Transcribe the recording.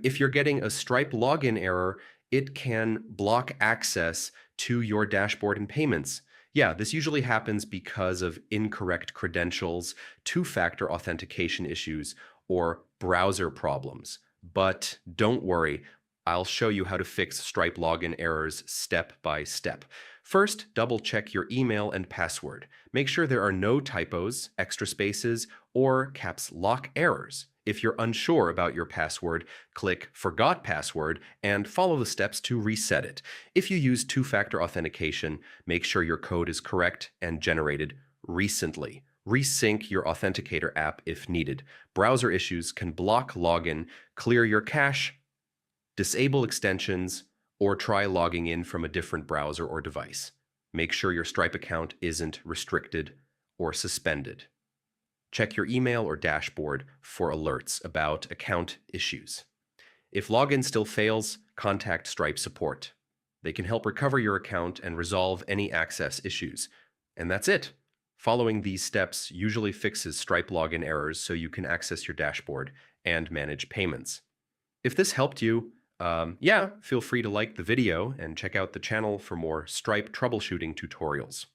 If you're getting a Stripe login error, it can block access to your dashboard and payments. Yeah, this usually happens because of incorrect credentials, two-factor authentication issues, or browser problems. But don't worry, I'll show you how to fix Stripe login errors step by step. First, double check your email and password. Make sure there are no typos, extra spaces, or caps lock errors. If you're unsure about your password, click Forgot Password and follow the steps to reset it. If you use two-factor authentication, make sure your code is correct and generated recently. Resync your Authenticator app if needed. Browser issues can block login, clear your cache, disable extensions, or try logging in from a different browser or device. Make sure your Stripe account isn't restricted or suspended. Check your email or dashboard for alerts about account issues. If login still fails, contact Stripe support. They can help recover your account and resolve any access issues. And that's it. Following these steps usually fixes Stripe login errors so you can access your dashboard and manage payments. If this helped you, feel free to like the video and check out the channel for more Stripe troubleshooting tutorials.